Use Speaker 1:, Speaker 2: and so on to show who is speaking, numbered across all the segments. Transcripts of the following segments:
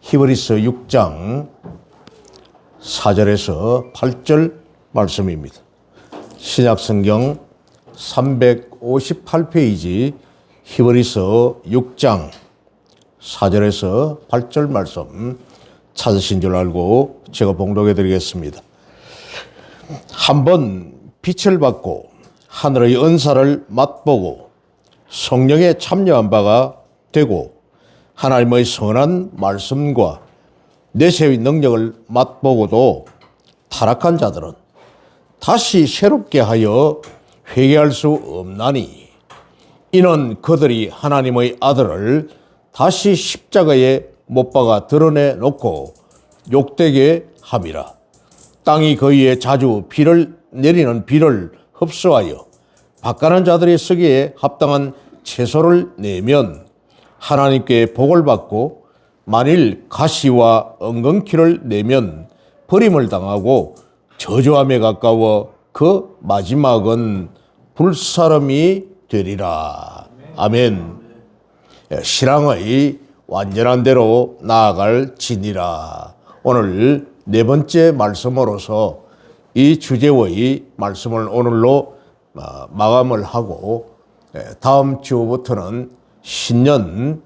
Speaker 1: 히브리서 6장 4절에서 8절 말씀입니다. 신약성경 358페이지 히브리서 6장 4절에서 8절 말씀 찾으신 줄 알고 제가 봉독해 드리겠습니다. 한번 빛을 받고 하늘의 은사를 맛보고 성령에 참여한 바가 되고 하나님의 선한 말씀과 내세의 능력을 맛보고도 타락한 자들은 다시 새롭게 하여 회개할 수 없나니 이는 그들이 하나님의 아들을 다시 십자가에 못 박아 드러내 놓고 욕되게 함이라. 땅이 그위에 자주 비를 내리는 비를 흡수하여 밭가는 자들이 쓰기에 합당한 채소를 내면 하나님께 복을 받고 만일 가시와 엉겅퀴를 내면 버림을 당하고 저주함에 가까워 그 마지막은 불사름이 되리라. 아멘. 신앙의 완전한 대로 나아갈 진이라. 오늘 네 번째 말씀으로서 이 주제의 말씀을 오늘로 마감을 하고 다음 주부터는 신년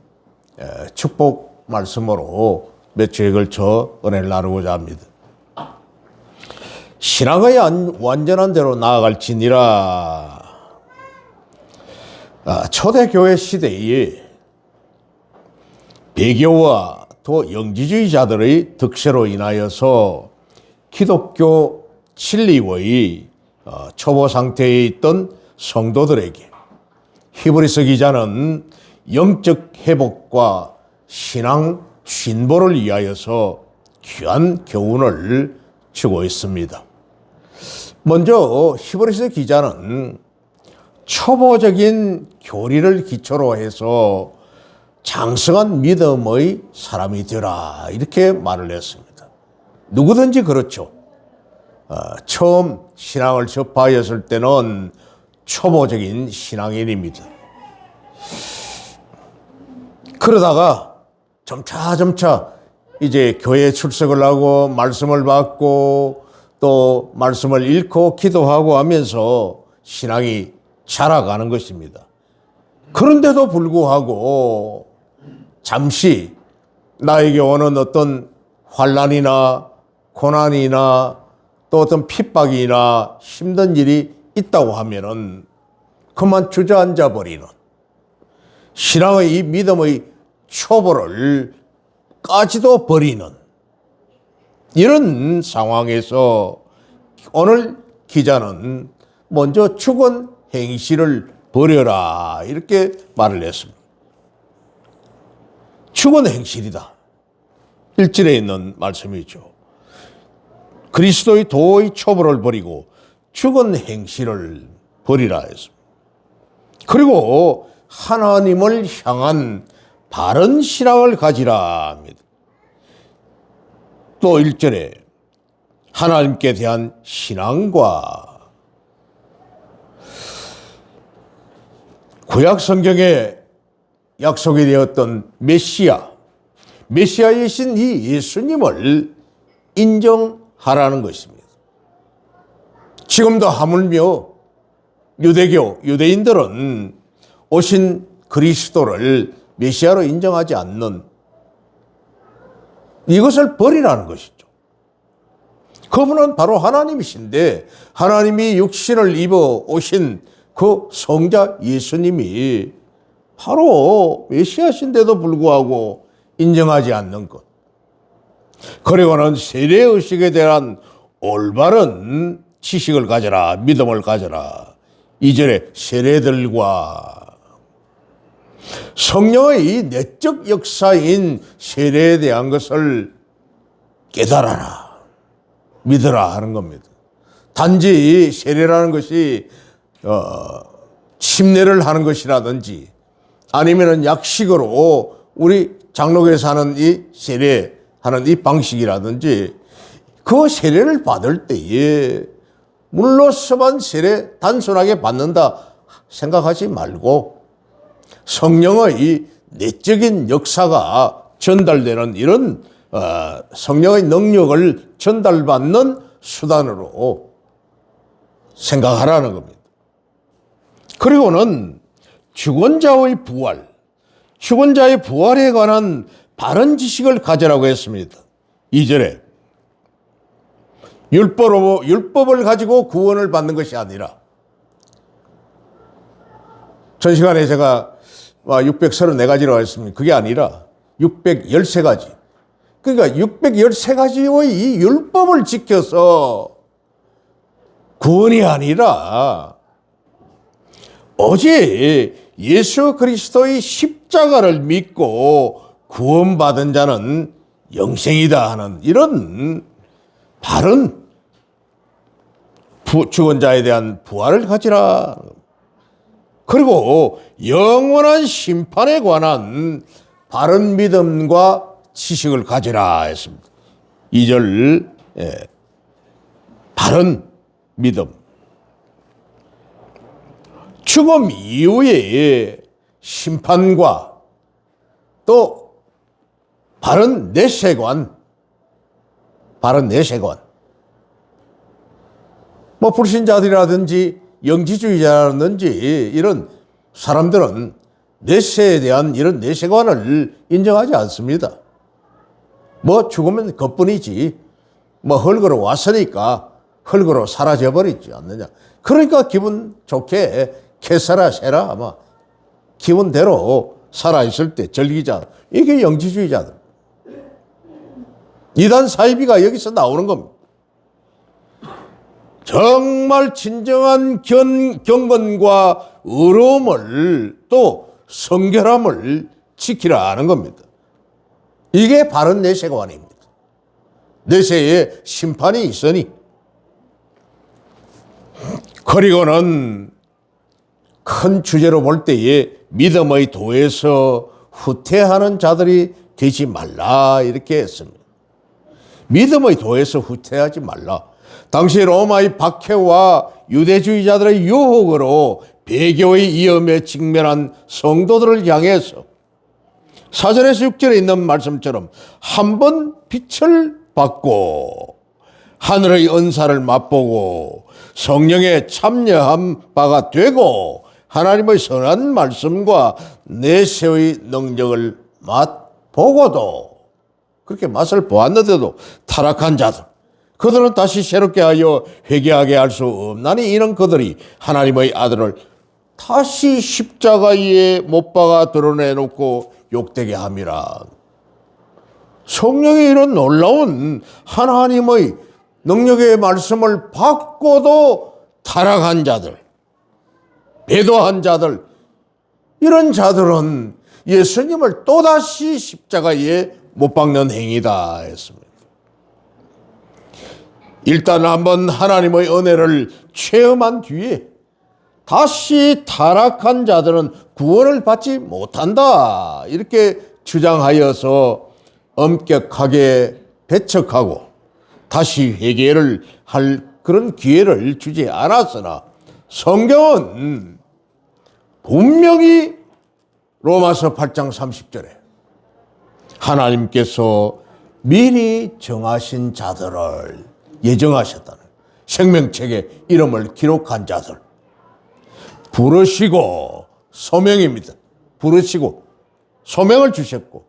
Speaker 1: 축복 말씀으로 몇 주에 걸쳐 은혜를 나누고자 합니다. 신앙의 완전한 대로 나아갈지니라. 초대교회 시대에 배교와 또 영지주의자들의 득세로 인하여서 기독교 진리의 초보 상태에 있던 성도들에게 히브리서 기자는 영적 회복과 신앙 진보를 위하여서 귀한 교훈을 주고 있습니다. 먼저 히브리서 기자는 초보적인 교리를 기초로 해서 장성한 믿음의 사람이 되라 이렇게 말을 했습니다. 누구든지 그렇죠. 처음 신앙을 접하였을 때는 초보적인 신앙인입니다. 그러다가 점차 이제 교회에 출석을 하고 말씀을 받고 또 말씀을 읽고 기도하고 하면서 신앙이 자라가는 것입니다. 그런데도 불구하고 잠시 나에게 오는 어떤 환난이나 고난이나 또 어떤 핍박이나 힘든 일이 있다고 하면은 그만 주저앉아 버리는 신앙의 이 믿음의 초보를 까지도 버리는 이런 상황에서 오늘 기자는 먼저 죽은 행실을 버려라 이렇게 말을 했습니다. 죽은 행실이다. 1절에 있는 말씀이죠. 그리스도의 도의 초보를 버리고 죽은 행실을 버리라 했습니다. 그리고 하나님을 향한 바른 신앙을 가지라 합니다. 또 1절에 하나님께 대한 신앙과 구약 성경에 약속이 되었던 메시아이신 이 예수님을 인정하라는 것입니다. 지금도 하물며 유대인들은 오신 그리스도를 메시아로 인정하지 않는 이것을 버리라는 것이죠. 그분은 바로 하나님이신데 하나님이 육신을 입어 오신 그 성자 예수님이 바로 메시아신데도 불구하고 인정하지 않는 것. 그리고는 세례의식에 대한 올바른 지식을 가져라, 믿음을 가져라. 2절에 세례들과 성령의 이 내적 역사인 세례에 대한 것을 깨달아라, 믿으라 하는 겁니다. 단지 세례라는 것이 침례를 하는 것이라든지 아니면은 약식으로 우리 장로교에서 하는 이 세례하는 이 방식이라든지 그 세례를 받을 때에 물로서만 세례 단순하게 받는다 생각하지 말고 성령의 내적인 역사가 전달되는 이런 성령의 능력을 전달받는 수단으로 생각하라는 겁니다. 그리고는 죽은 자의 부활, 죽은 자의 부활에 관한 바른 지식을 가지라고 했습니다. 2절에 율법을 가지고 구원을 받는 것이 아니라, 전 시간에 제가 634가지라고 했습니다. 그게 아니라 613가지. 그러니까 613가지의 이 율법을 지켜서 구원이 아니라 어제 예수 그리스도의 십자가를 믿고 구원받은 자는 영생이다 하는 이런 바른 죽은 자에 대한 부활을 가지라. 그리고 영원한 심판에 관한 바른 믿음과 지식을 가지라 했습니다. 2절 바른 믿음. 죽음 이후에 심판과 또 바른 내세관, 불신자들이라든지 영지주의자라든지 이런 사람들은 내세에 대한 이런 내세관을 인정하지 않습니다. 죽으면 그뿐이지. 흙으로 왔으니까 흙으로 사라져버리지 않느냐. 그러니까 기분 좋게 개살아 세라 기분대로 살아있을 때 즐기자. 이게 영지주의자들. 이단 사이비가 여기서 나오는 겁니다. 정말 진정한 경건과 의로움을 또 성결함을 지키라 하는 겁니다. 이게 바른 내세관입니다. 내세에 심판이 있으니. 그리고는 큰 주제로 볼 때에 믿음의 도에서 후퇴하는 자들이 되지 말라 이렇게 했습니다. 믿음의 도에서 후퇴하지 말라. 당시 로마의 박해와 유대주의자들의 유혹으로 배교의 위험에 직면한 성도들을 향해서 4절에서 6절에 있는 말씀처럼 한번 빛을 받고 하늘의 은사를 맛보고 성령에 참여한 바가 되고 하나님의 선한 말씀과 내세의 능력을 맛보고도, 그렇게 맛을 보았는데도 타락한 자들, 그들은 다시 새롭게 하여 회개하게 할 수 없나니 이는 그들이 하나님의 아들을 다시 십자가에 못 박아 드러내놓고 욕되게 함이라. 성령의 이런 놀라운 하나님의 능력의 말씀을 받고도 타락한 자들, 배도한 자들, 이런 자들은 예수님을 또다시 십자가에 못 박는 행위다 했습니다. 일단 한번 하나님의 은혜를 체험한 뒤에 다시 타락한 자들은 구원을 받지 못한다 이렇게 주장하여서 엄격하게 배척하고 다시 회개를 할 그런 기회를 주지 않았으나, 성경은 분명히 로마서 8장 30절에 하나님께서 미리 정하신 자들을 예정하셨다는, 생명책에 이름을 기록한 자들 부르시고, 소명입니다. 부르시고 소명을 주셨고,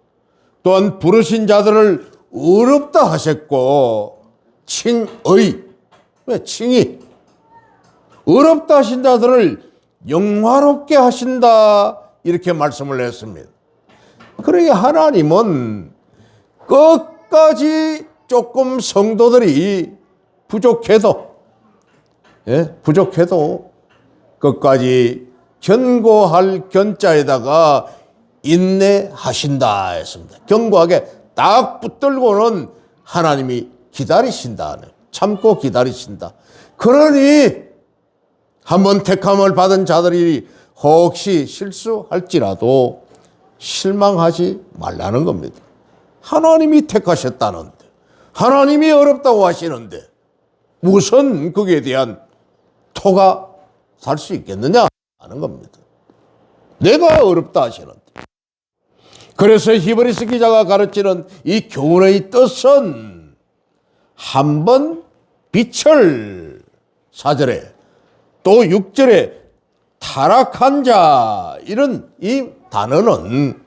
Speaker 1: 또한 부르신 자들을 의롭다 하셨고, 칭의, 의롭다 하신 자들을 영화롭게 하신다 이렇게 말씀을 했습니다. 그러니까 하나님은 끝까지 조금 성도들이 부족해도 끝까지 견고할 견자에다가 인내하신다 했습니다. 견고하게 딱 붙들고는 하나님이 기다리신다. 참고 기다리신다. 그러니 한번 택함을 받은 자들이 혹시 실수할지라도 실망하지 말라는 겁니다. 하나님이 택하셨다는데, 하나님이 어렵다고 하시는데 무슨 거기에 대한 토가 살 수 있겠느냐 하는 겁니다. 내가 어렵다 하시는데. 그래서 히브리서 기자가 가르치는 이 교훈의 뜻은 한 번 빛을 4절에 또 6절에 타락한 자, 이런 이 단어는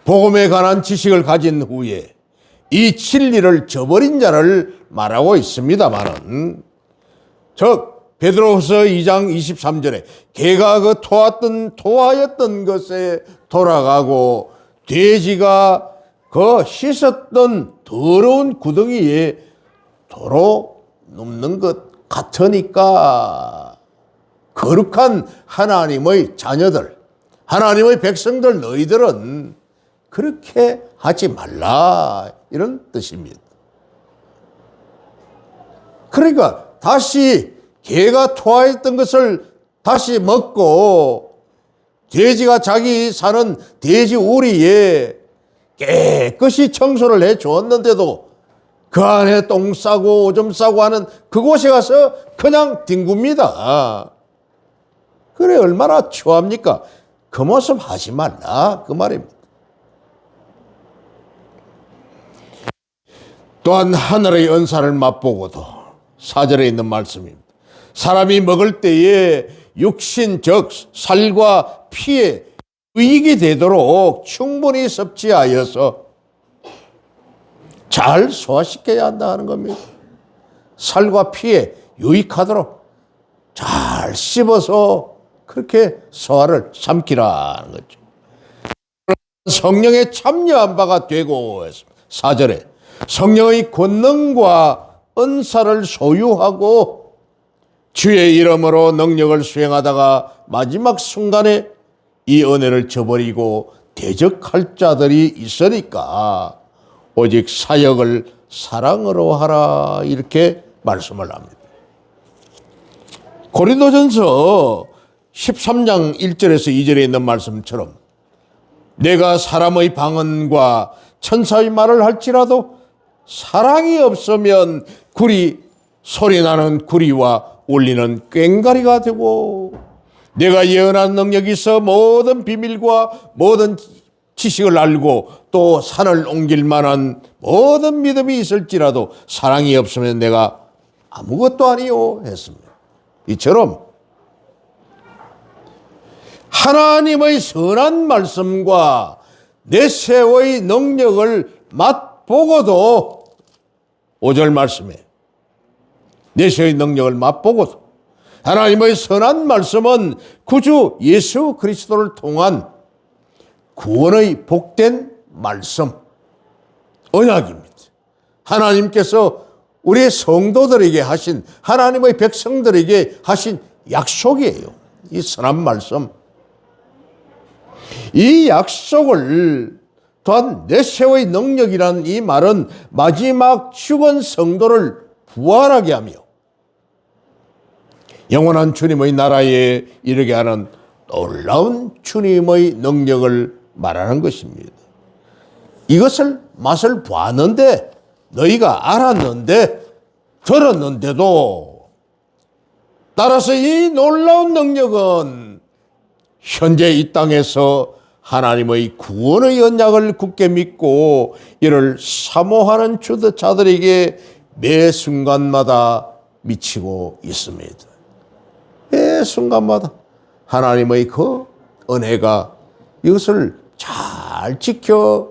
Speaker 1: 복음에 관한 지식을 가진 후에 이 진리를 저버린 자를 말하고 있습니다만은, 베드로후서 2장 23절에 개가 그 토하였던 것에 돌아가고 돼지가 그 씻었던 더러운 구덩이에 도로 눕는 것 같으니까 거룩한 하나님의 자녀들, 하나님의 백성들 너희들은 그렇게 하지 말라, 이런 뜻입니다. 그러니까 다시 개가 토하였던 것을 다시 먹고 돼지가 자기 사는 돼지 우리에 깨끗이 청소를 해 주었는데도 그 안에 똥 싸고 오줌 싸고 하는 그곳에 가서 그냥 뒹굽니다. 그래 얼마나 추합니까? 그 모습 하지 말라, 그 말입니다. 또한 하늘의 은사를 맛보고도 4절에 있는 말씀입니다. 사람이 먹을 때에 육신 즉 살과 피에 유익이 되도록 충분히 섭취하여서 잘 소화시켜야 한다는 겁니다. 살과 피에 유익하도록 잘 씹어서 그렇게 소화를 삼키라는 거죠. 성령에 참여한 바가 되고 4절에 성령의 권능과 은사를 소유하고 주의 이름으로 능력을 수행하다가 마지막 순간에 이 은혜를 저버리고 대적할 자들이 있으니까 오직 사역을 사랑으로 하라, 이렇게 말씀을 합니다. 고린도전서 13장 1절에서 2절에 있는 말씀처럼 내가 사람의 방언과 천사의 말을 할지라도 사랑이 없으면 소리나는 구리와 울리는 꽹과리가 되고, 내가 예언한 능력이 있어 모든 비밀과 모든 지식을 알고 또 산을 옮길 만한 모든 믿음이 있을지라도 사랑이 없으면 내가 아무것도 아니요 했습니다. 이처럼 하나님의 선한 말씀과 내세의 능력을 맛보고도 5절 말씀에 내세의 능력을 맛보고도 하나님의 선한 말씀은 구주 예수 그리스도를 통한 구원의 복된 말씀, 언약입니다. 하나님께서 우리 성도들에게 하신, 하나님의 백성들에게 하신 약속이에요. 이 선한 말씀. 이 약속을 또한 내세의 능력이라는 이 말은 마지막 죽은 성도를 부활하게 하며 영원한 주님의 나라에 이르게 하는 놀라운 주님의 능력을 말하는 것입니다. 이것을 맛을 보았는데, 너희가 알았는데, 들었는데도, 따라서 이 놀라운 능력은 현재 이 땅에서 하나님의 구원의 언약을 굳게 믿고 이를 사모하는 자들에게 매 순간마다 미치고 있습니다. 매 순간마다 하나님의 그 은혜가 이것을 잘 지켜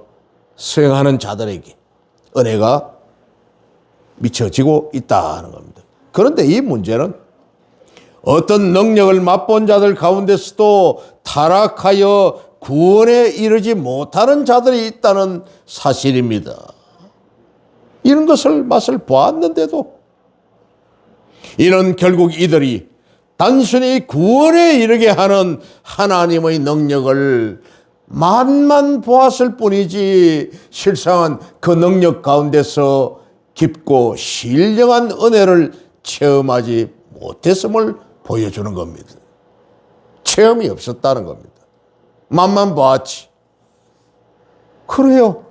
Speaker 1: 수행하는 자들에게 은혜가 미쳐지고 있다는 겁니다. 그런데 이 문제는 어떤 능력을 맛본 자들 가운데서도 타락하여 구원에 이르지 못하는 자들이 있다는 사실입니다. 이런 것을 맛을 보았는데도 이는 결국 이들이 단순히 구원에 이르게 하는 하나님의 능력을 맛만 보았을 뿐이지 실상은 그 능력 가운데서 깊고 신령한 은혜를 체험하지 못했음을 보여주는 겁니다. 체험이 없었다는 겁니다. 맛만 보았지. 그래요.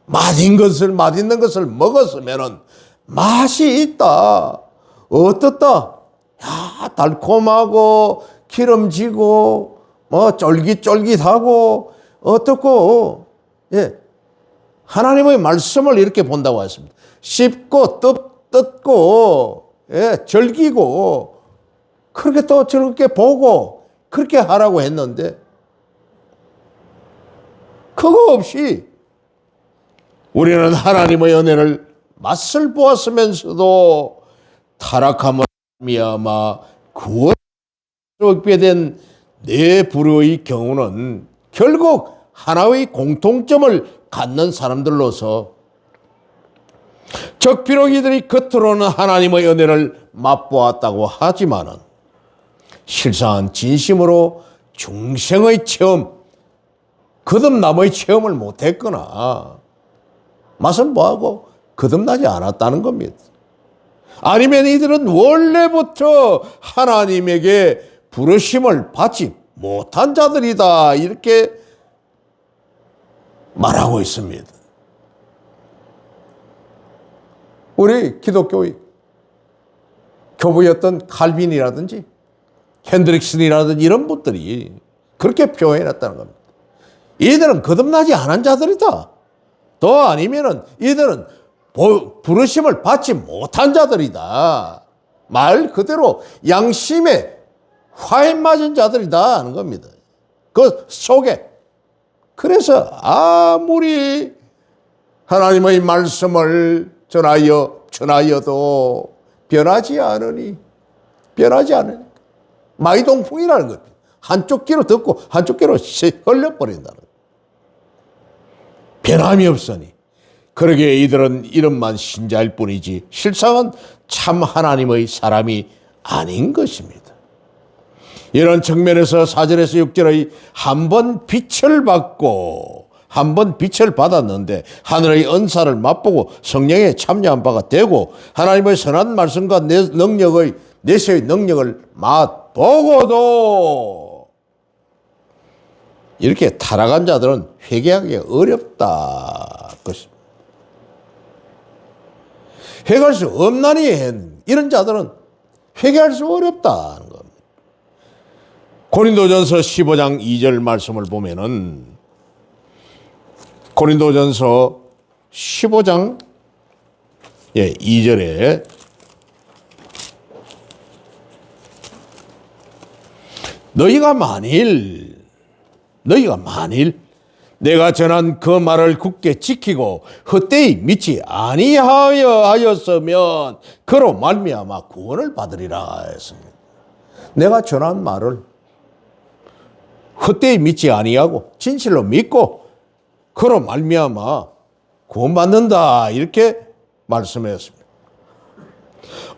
Speaker 1: 맛있는 것을 먹었으면 맛이 있다. 어떻다? 야, 달콤하고 기름지고 쫄깃쫄깃하고 어떻고, 예, 하나님의 말씀을 이렇게 본다고 했습니다. 씹고 뜯고, 예, 즐기고, 그렇게 또 저렇게 보고, 그렇게 하라고 했는데, 그거 없이 우리는 하나님의 은혜를 맛을 보았으면서도 타락함을 미야마 구원을 얻게 된 내 불의의 경우는 결국 하나의 공통점을 갖는 사람들로서 적비록 이들이 겉으로는 하나님의 은혜를 맛보았다고 하지만은 실상은 진심으로 중생의 체험, 거듭남의 체험을 못했거나 맛은 뭐하고 거듭나지 않았다는 겁니다. 아니면 이들은 원래부터 하나님에게 부르심을 받지 못한 자들이다 이렇게 말하고 있습니다. 우리 기독교의 교부였던 칼빈이라든지 핸드릭슨이라든지 이런 분들이 그렇게 표현했다는 겁니다. 이들은 거듭나지 않은 자들이다. 또 아니면은 이들은 부르심을 받지 못한 자들이다. 말 그대로 양심에 화에 맞은 자들이다 하는 겁니다. 그 속에. 그래서 아무리 하나님의 말씀을 전하여도 변하지 않으니 마이동풍이라는 겁니다. 한쪽 귀로 듣고 한쪽 귀로 흘려버린다는 거예요. 변함이 없으니. 그러기에 이들은 이름만 신자일 뿐이지 실상은 참 하나님의 사람이 아닌 것입니다. 이런 측면에서 4절에서 6절의 한 번 빛을 받고 한 번 빛을 받았는데 하늘의 은사를 맛보고 성령에 참여한 바가 되고 하나님의 선한 말씀과 내세의 능력을 맛보고도 이렇게 타락한 자들은 회개하기 어렵다. 회개할 수 없나니 이런 자들은 회개할 수 어렵다는 겁니다. 고린도전서 15장 2절 말씀을 보면은 고린도전서 15장 2절에 너희가 만일 내가 전한 그 말을 굳게 지키고 헛되이 믿지 아니하였으면 그로 말미암아 구원을 받으리라 했습니다. 내가 전한 말을 헛되이 믿지 아니하고 진실로 믿고 그로 말미암아 구원받는다 이렇게 말씀했습니다.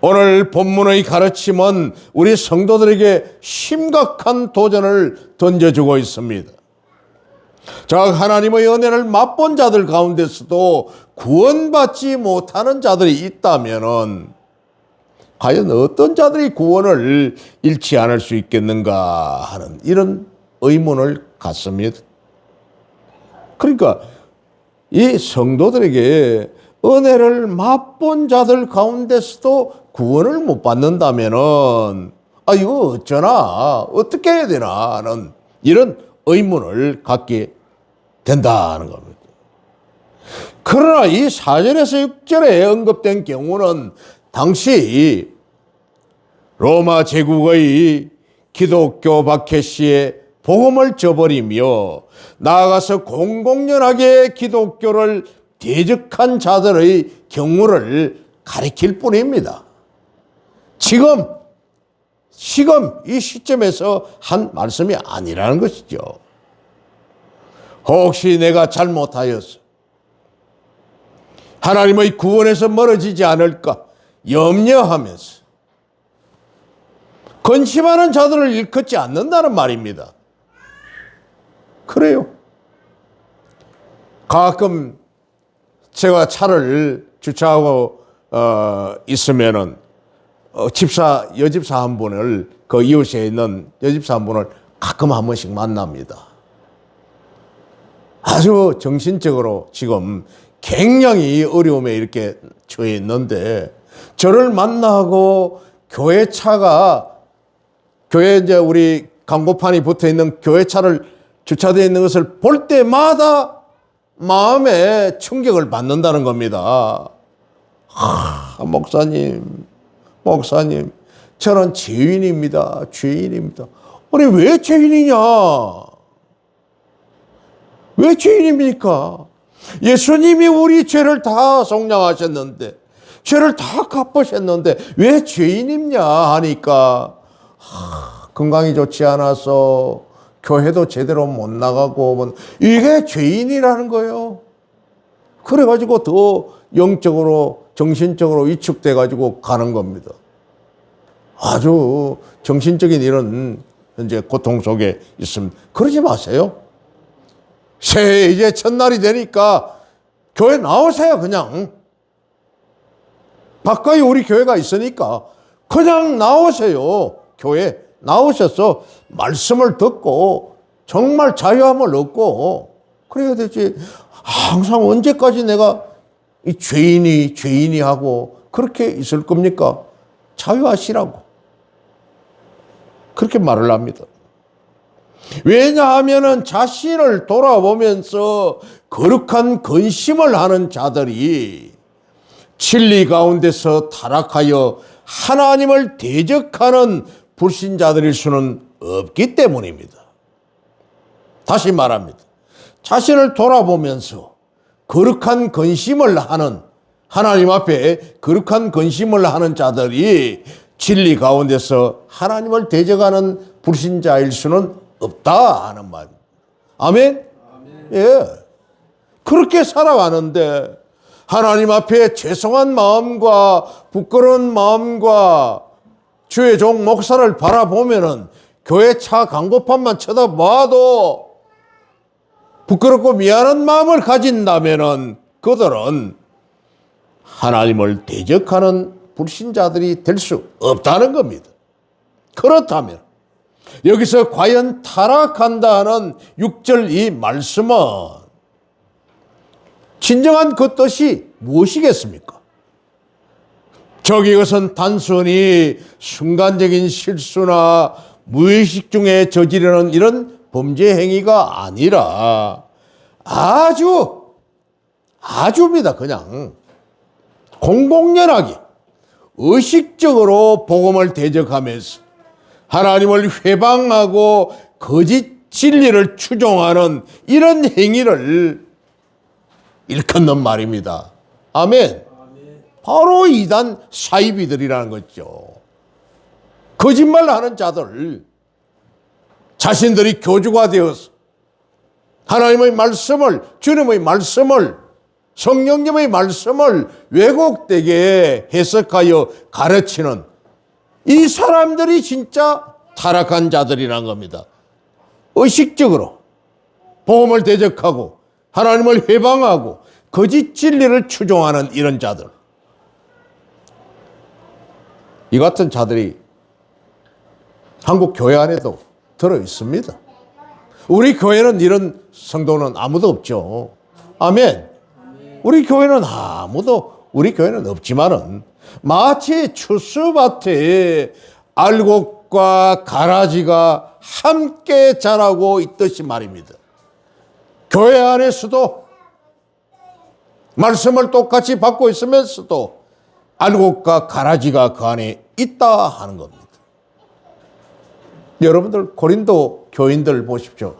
Speaker 1: 오늘 본문의 가르침은 우리 성도들에게 심각한 도전을 던져주고 있습니다. 자, 하나님의 은혜를 맛본 자들 가운데서도 구원받지 못하는 자들이 있다면은 과연 어떤 자들이 구원을 잃지 않을 수 있겠는가 하는 이런 의문을 갖습니다. 그러니까 이 성도들에게 은혜를 맛본 자들 가운데서도 구원을 못 받는다면은 이거 어쩌나 어떻게 해야 되나 하는 이런 의문을 갖게 된다는 겁니다. 그러나 이 4절에서 6절에 언급된 경우는 당시 로마 제국의 기독교 박해시에 복음을 저버리며 나아가서 공공연하게 기독교를 대적한 자들의 경우를 가리킬 뿐입니다. 지금 이 시점에서 한 말씀이 아니라는 것이죠. 혹시 내가 잘못하였어 하나님의 구원에서 멀어지지 않을까 염려하면서 근심하는 자들을 일컫지 않는다는 말입니다. 그래요. 가끔 제가 차를 주차하고 있으면은 여집사 한 분을 그 이웃에 있는 여집사 한 분을 가끔 한 번씩 만납니다. 아주 정신적으로 지금 굉장히 어려움에 이렇게 처해 있는데 저를 만나고 교회 이제 우리 광고판이 붙어 있는 교회 차를 주차되어 있는 것을 볼 때마다 마음에 충격을 받는다는 겁니다. 목사님, 저는 죄인입니다. 아니, 왜 죄인이냐? 왜 죄인입니까? 예수님이 우리 죄를 다 속량하셨는데, 죄를 다 갚으셨는데, 왜 죄인이냐 하니까, 건강이 좋지 않아서 교회도 제대로 못 나가고, 이게 죄인이라는 거예요. 그래가지고 더 영적으로, 정신적으로 위축돼가지고 가는 겁니다. 아주 정신적인 이런 현재 고통 속에 있습니다. 그러지 마세요. 새해 이제 첫날이 되니까 교회 나오세요, 그냥. 가까이 우리 교회가 있으니까 그냥 나오세요. 교회 나오셔서 말씀을 듣고 정말 자유함을 얻고 그래야 되지. 항상 언제까지 내가 이 죄인이 하고 그렇게 있을 겁니까? 자유하시라고. 그렇게 말을 합니다. 왜냐하면 자신을 돌아보면서 거룩한 근심을 하는 자들이 진리 가운데서 타락하여 하나님을 대적하는 불신자들일 수는 없기 때문입니다. 다시 말합니다. 자신을 돌아보면서 거룩한 근심을 하는, 하나님 앞에 거룩한 근심을 하는 자들이 진리 가운데서 하나님을 대적하는 불신자일 수는 없다 하는 말입니다. 아멘? 예. 그렇게 살아가는데 하나님 앞에 죄송한 마음과 부끄러운 마음과 주의 종 목사를 바라보면은 교회 차 광고판만 쳐다봐도 부끄럽고 미안한 마음을 가진다면은 그들은 하나님을 대적하는 불신자들이 될 수 없다는 겁니다. 그렇다면 여기서 과연 타락한다는 6절 이 말씀은 진정한 그 뜻이 무엇이겠습니까? 이것은 단순히 순간적인 실수나 무의식 중에 저지르는 이런 범죄 행위가 아니라 아주입니다. 그냥 공공연하게 의식적으로 복음을 대적하면서 하나님을 회방하고 거짓 진리를 추종하는 이런 행위를 일컫는 말입니다. 아멘. 바로 이단 사이비들이라는 거죠. 거짓말하는 자들, 자신들이 교주가 되어서 하나님의 말씀을, 주님의 말씀을, 성령님의 말씀을 왜곡되게 해석하여 가르치는 이 사람들이 진짜 타락한 자들이란 겁니다. 의식적으로 복음을 대적하고 하나님을 회방하고 거짓 진리를 추종하는 이런 자들. 이 같은 자들이 한국 교회 안에도 들어 있습니다. 우리 교회는 이런 성도는 아무도 없죠. 아멘. 우리 교회는 없지만은 마치 추수밭에 알곡과 가라지가 함께 자라고 있듯이 말입니다. 교회 안에서도 말씀을 똑같이 받고 있으면서도 알곡과 가라지가 그 안에 있다 하는 겁니다. 여러분들 고린도 교인들 보십시오.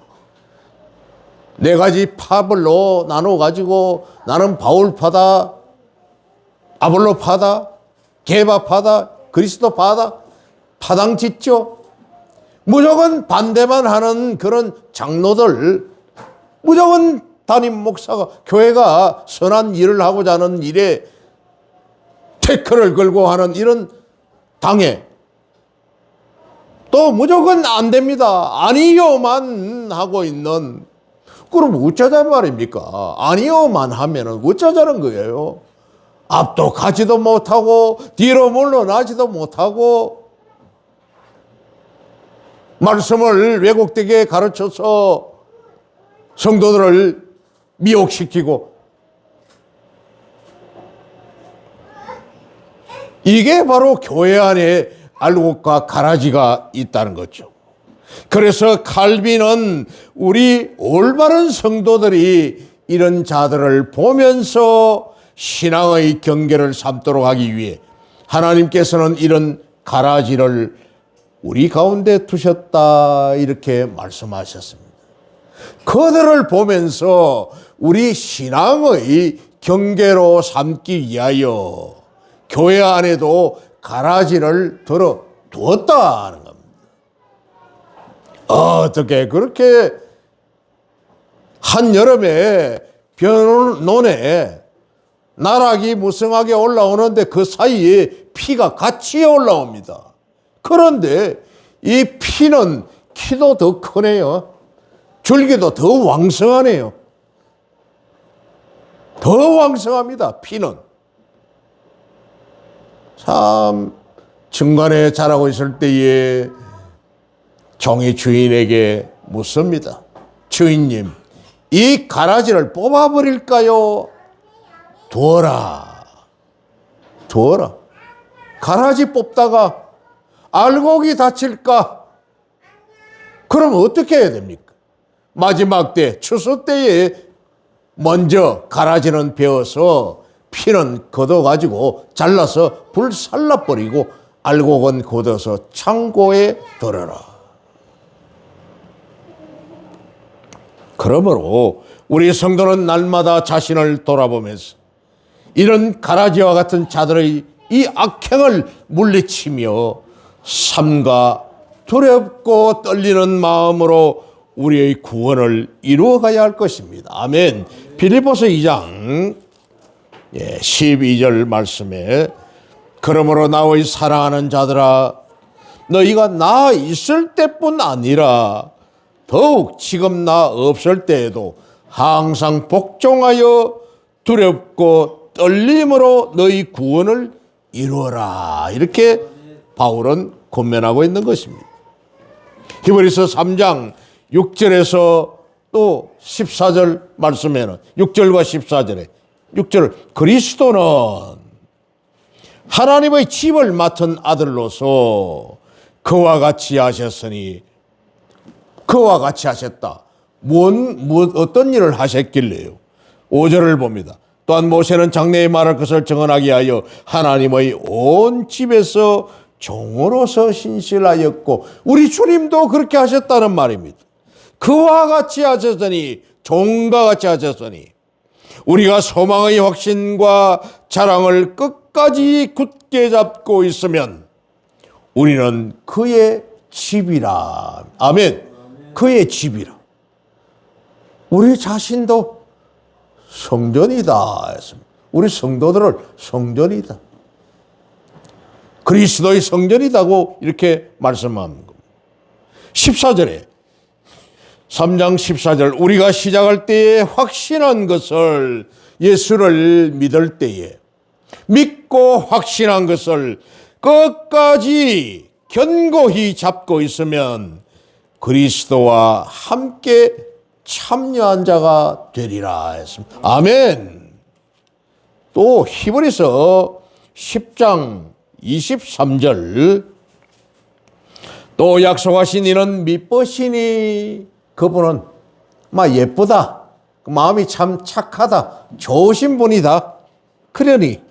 Speaker 1: 4가지 파벌로 나눠가지고 나는 바울파다, 아볼로파다, 게바파다, 그리스도파다 파당 짓죠. 무조건 반대만 하는 그런 장로들, 무조건 담임 목사가 교회가 선한 일을 하고자 하는 일에 태클을 걸고 하는 이런 당에 또 무조건 안 됩니다. 아니요만 하고 있는, 그럼 어쩌자 말입니까? 아니요만 하면은 어쩌자는 거예요? 앞도 가지도 못하고 뒤로 물러나지도 못하고 말씀을 왜곡되게 가르쳐서 성도들을 미혹시키고, 이게 바로 교회 안에 알곡과 가라지가 있다는 거죠. 그래서 칼빈은 우리 올바른 성도들이 이런 자들을 보면서 신앙의 경계를 삼도록 하기 위해 하나님께서는 이런 가라지를 우리 가운데 두셨다 이렇게 말씀하셨습니다. 그들을 보면서 우리 신앙의 경계로 삼기 위하여 교회 안에도 가라지를 들어 두었다는 겁니다. 어떻게 그렇게 한여름에 벼논에 나락이 무성하게 올라오는데 그 사이에 피가 같이 올라옵니다. 그런데 이 피는 키도 더 크네요. 줄기도 더 왕성하네요. 더 왕성합니다. 피는. 참 중간에 자라고 있을 때에 종이 주인에게 묻습니다. 주인님, 이 가라지를 뽑아버릴까요? 두어라. 두어라. 가라지 뽑다가 알곡이 다칠까? 그럼 어떻게 해야 됩니까? 마지막 때, 추수 때에 먼저 가라지는 베어서 피는 걷어가지고 잘라서 불살라버리고 알곡은 걷어서 창고에 덜어라. 그러므로 우리 성도는 날마다 자신을 돌아보면서 이런 가라지와 같은 자들의 이 악행을 물리치며 삶과 두렵고 떨리는 마음으로 우리의 구원을 이루어가야 할 것입니다. 아멘. 빌립보서 2장 12절 말씀에 그러므로 나의 사랑하는 자들아 너희가 나 있을 때뿐 아니라 더욱 지금 나 없을 때에도 항상 복종하여 두렵고 떨림으로 너희 구원을 이루어라. 이렇게 바울은 권면하고 있는 것입니다. 히브리서 3장 6절에서 또 14절 말씀에는 6절과 14절에 6절 그리스도는 하나님의 집을 맡은 아들로서 그와 같이 하셨으니 그와 같이 하셨다. 어떤 일을 하셨길래요? 5절을 봅니다. 또한 모세는 장래에 말할 것을 정언하게 하여 하나님의 온 집에서 종으로서 신실하였고 우리 주님도 그렇게 하셨다는 말입니다. 그와 같이 하셨으니 종과 같이 하셨으니 우리가 소망의 확신과 자랑을 끝까지 굳게 잡고 있으면 우리는 그의 집이라. 아멘. 그의 집이라. 우리 자신도 성전이다 했습니다. 우리 성도들을 성전이다. 그리스도의 성전이다고 이렇게 말씀하는 겁니다. 14절에 3장 14절 우리가 시작할 때에 확신한 것을 예수를 믿을 때에 믿고 확신한 것을 끝까지 견고히 잡고 있으면 그리스도와 함께 참여한 자가 되리라 했습니다. 아멘. 또 히브리서 10장 23절 또 약속하신 이는 미쁘시니 그분은 예쁘다. 마음이 참 착하다. 좋으신 분이다. 그러니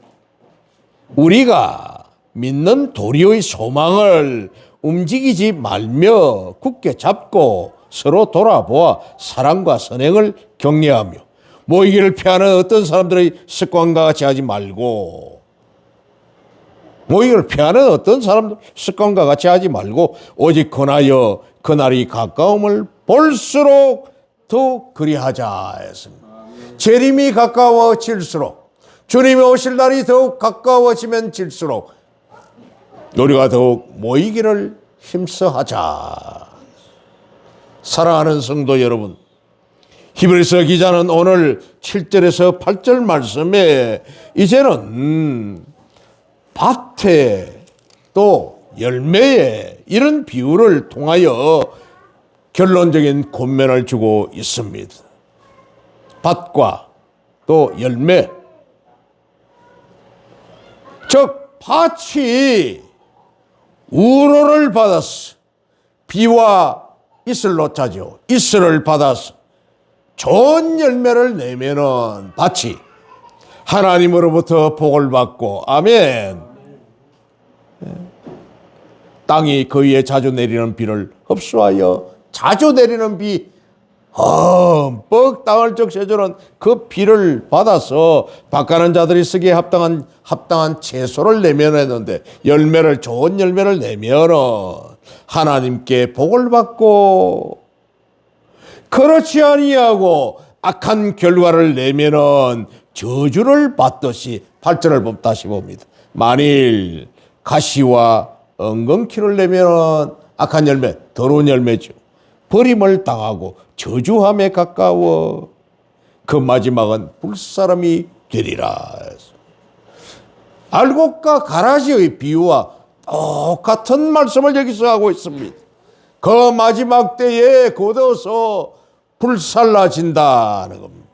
Speaker 1: 우리가 믿는 도리의 소망을 움직이지 말며 굳게 잡고 서로 돌아보아 사랑과 선행을 격려하며 모이기를 피하는 어떤 사람들의 습관과 같이 하지 말고 모이기를 피하는 어떤 사람들 습관과 같이 하지 말고 오직 권하여 그날이 가까움을 볼수록 더 그리하자 했습니다. 재림이 가까워질수록 주님이 오실 날이 더욱 가까워지면 질수록 우리가 더욱 모이기를 힘써하자. 사랑하는 성도 여러분, 히브리서 기자는 오늘 7절에서 8절 말씀에 이제는 밭에 또 열매에 이런 비유를 통하여 결론적인 권면을 주고 있습니다. 밭과 또 열매, 즉 밭이 우로를 받았어. 비와 이슬 놓자죠. 이슬을 받아서 좋은 열매를 내면은 밭이 하나님으로부터 복을 받고, 아멘. 땅이 그 위에 자주 내리는 비를 흡수하여 자주 내리는 비, 흠뻑 땅을 적셔주는 그 비를 받아서 밭가는 자들이 쓰기에 합당한 채소를 내면했는데, 열매를, 좋은 열매를 내면은 하나님께 복을 받고, 그렇지 아니하고 악한 결과를 내면은 저주를 받듯이 8절을 다시 봅니다. 만일 가시와 엉겅퀴를 내면은 악한 열매, 더러운 열매죠. 버림을 당하고 저주함에 가까워 그 마지막은 불사람이 되리라. 알곡과 가라지의 비유와 똑같은 말씀을 여기서 하고 있습니다. 그 마지막 때에 곧어서 불살라진다는 겁니다.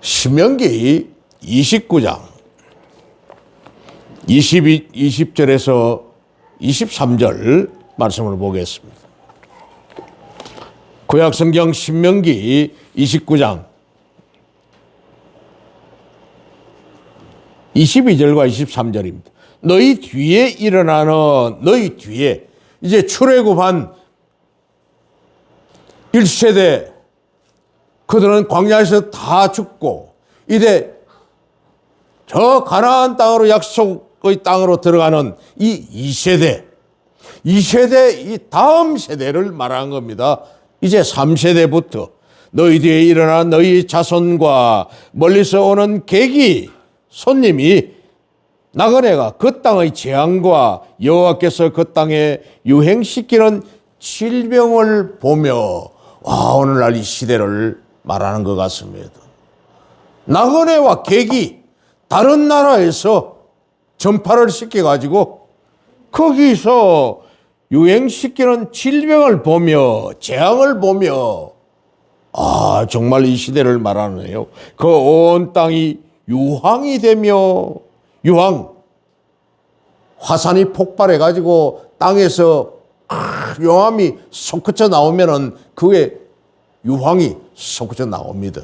Speaker 1: 신명기 29장 20절에서 23절 말씀을 보겠습니다. 구약성경 신명기 29장 22절과 23절입니다. 너희 뒤에 일어나는, 너희 뒤에 이제 출애굽한 1세대, 그들은 광야에서 다 죽고 이제 저 가나안 땅으로, 약속의 땅으로 들어가는 이 2세대, 이 다음 세대를 말한 겁니다. 이제 3세대부터 너희 뒤에 일어난 너희 자손과 멀리서 오는 객이, 손님이 나그네가 그 땅의 재앙과 여호와께서 그 땅에 유행시키는 질병을 보며, 오늘날 이 시대를 말하는 것 같습니다. 나그네와 객이 다른 나라에서 전파를 시켜가지고 거기서 유행시키는 질병을 보며, 재앙을 보며, 정말 이 시대를 말하네요. 그 온 땅이 유황이 되며, 화산이 폭발해가지고 땅에서 용암이 솟구쳐 나오면은 그게 유황이 솟구쳐 나옵니다.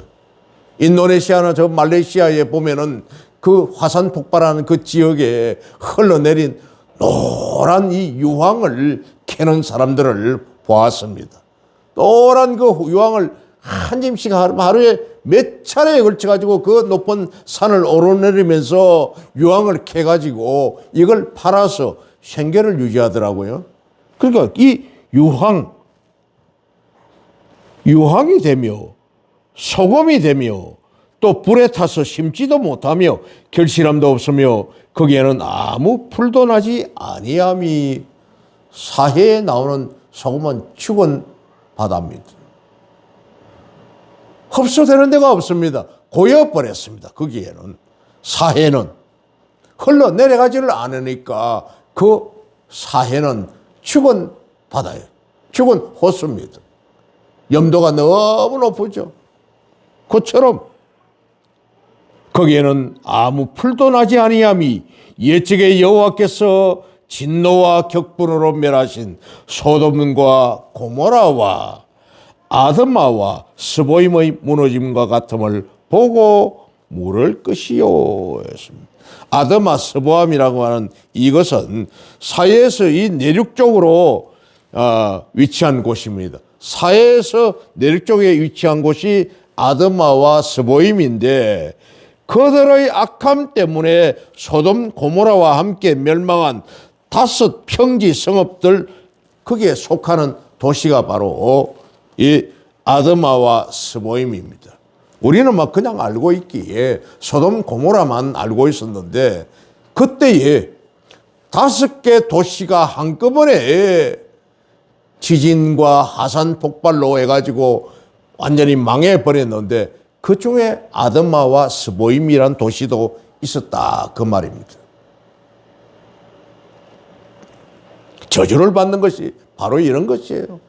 Speaker 1: 인도네시아나 저 말레이시아에 보면은 그 화산 폭발하는 그 지역에 흘러내린 노란 이 유황을 캐는 사람들을 보았습니다. 노란 그 유황을 한 짐씩 하루에 몇 차례에 걸쳐가지고 그 높은 산을 오르내리면서 유황을 캐가지고 이걸 팔아서 생계를 유지하더라고요. 그러니까 이 유황이 되며 소금이 되며 또 불에 타서 심지도 못하며 결실함도 없으며 거기에는 아무 풀도 나지 아니함이, 사해에 나오는 소금은 죽은 바다입니다. 흡수되는 데가 없습니다. 고여버렸습니다. 거기에는, 사해는 흘러내려가지를 않으니까 그 사해는 죽은 바다예요. 죽은 호수입니다. 염도가 너무 높으죠. 그처럼 거기에는 아무 풀도 나지 아니함이, 옛적에 여호와께서 진노와 격분으로 멸하신 소돔과 고모라와 아드마와 스보임의 무너짐과 같음을 보고 물을 것이요 했습니다. 아드마, 스보암이라고 하는 이것은 사해에서 이 내륙 쪽으로 위치한 곳입니다. 사해에서 내륙 쪽에 위치한 곳이 아드마와 스보임인데, 그들의 악함 때문에 소돔 고모라와 함께 멸망한 5 평지 성읍들, 거기에 속하는 도시가 바로 이 아드마와 스보임입니다. 우리는 막 그냥 알고 있기에 소돔 고모라만 알고 있었는데, 그때에 5개 도시가 한꺼번에 지진과 화산 폭발로 해가지고 완전히 망해버렸는데, 그 중에 아드마와 스보임이란 도시도 있었다, 그 말입니다. 저주를 받는 것이 바로 이런 것이에요.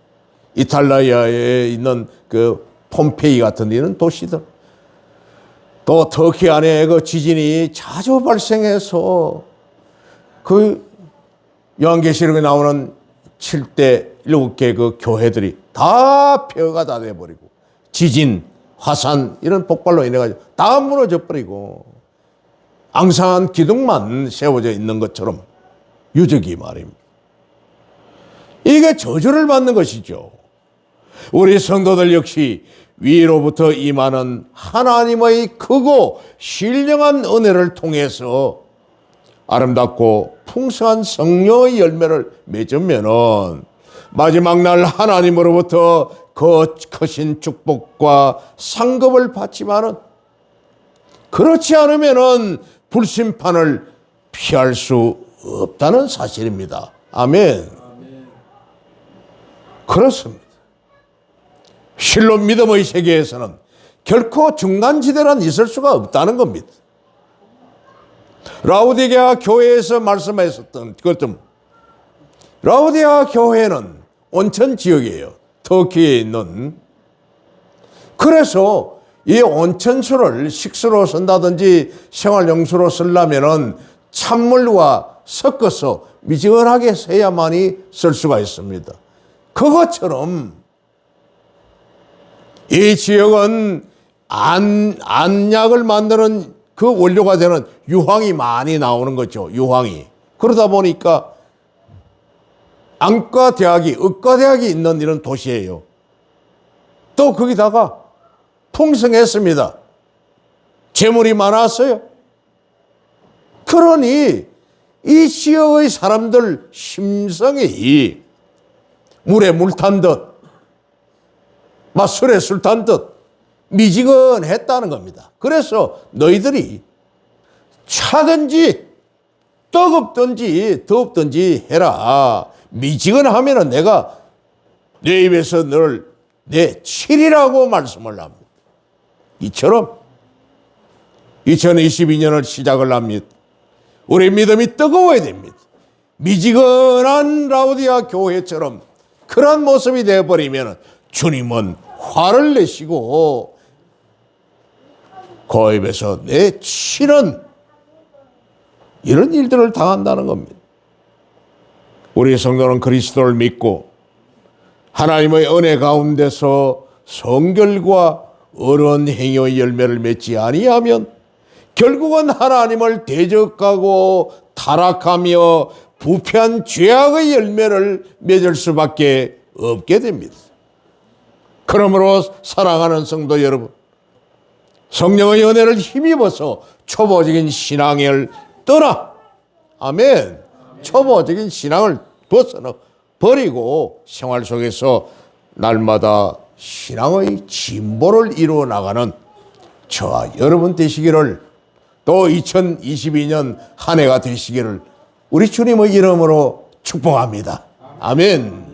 Speaker 1: 이탈리아에 있는 그 폼페이 같은 이런 도시들, 또 터키 안에 그 지진이 자주 발생해서 그 요한계시록에 나오는 7대 7개 그 교회들이 다 폐허가 다 돼버리고 지진, 화산 이런 폭발로 인해 가지고 다 무너져 버리고 앙상한 기둥만 세워져 있는 것처럼 유적이 말입니다. 이게 저주를 받는 것이죠. 우리 성도들 역시 위로부터 임하는 하나님의 크고 신령한 은혜를 통해서 아름답고 풍성한 성령의 열매를 맺으면은 마지막 날 하나님으로부터 그 크신 축복과 상급을 받지만은 그렇지 않으면은 불심판을 피할 수 없다는 사실입니다. 아멘. 그렇습니다. 실로 믿음의 세계에서는 결코 중간지대란 있을 수가 없다는 겁니다. 라오디게아 교회에서 말씀하셨던 것좀 라오디게아 교회는 온천 지역이에요. 터키에 있는. 그래서 이 온천수를 식수로 쓴다든지 생활용수로 쓰려면은 찬물과 섞어서 미지근하게 써야만이 쓸 수가 있습니다. 그것처럼 이 지역은 안약을 만드는 그 원료가 되는 유황이 많이 나오는 거죠. 유황이. 그러다 보니까 안과대학이, 의과대학이 있는 이런 도시예요. 또 거기다가 풍성했습니다. 재물이 많았어요. 그러니 이 지역의 사람들 심성이 물에 물 탄 듯, 술에 술 탄 듯 미지근했다는 겁니다. 그래서 너희들이 차든지 뜨겁든지 덥든지 해라. 미지근하면은 내가 내 입에서 너를 내치리라고 말씀을 합니다. 이처럼 2022년을 시작을 합니다. 우리 믿음이 뜨거워야 됩니다. 미지근한 라오디게아 교회처럼 그런 모습이 되어버리면 주님은 화를 내시고 그 입에서 내치는 이런 일들을 당한다는 겁니다. 우리 성도는 그리스도를 믿고 하나님의 은혜 가운데서 성결과 어려운 행위의 열매를 맺지 아니하면 결국은 하나님을 대적하고 타락하며 부패한 죄악의 열매를 맺을 수밖에 없게 됩니다. 그러므로 사랑하는 성도 여러분, 성령의 은혜를 힘입어서 초보적인 신앙을 떠나, 아멘, 초보적인 신앙을 벗어나 버리고 생활 속에서 날마다 신앙의 진보를 이루어 나가는 저와 여러분 되시기를, 또 2022년 한 해가 되시기를 우리 주님의 이름으로 축복합니다. 아멘.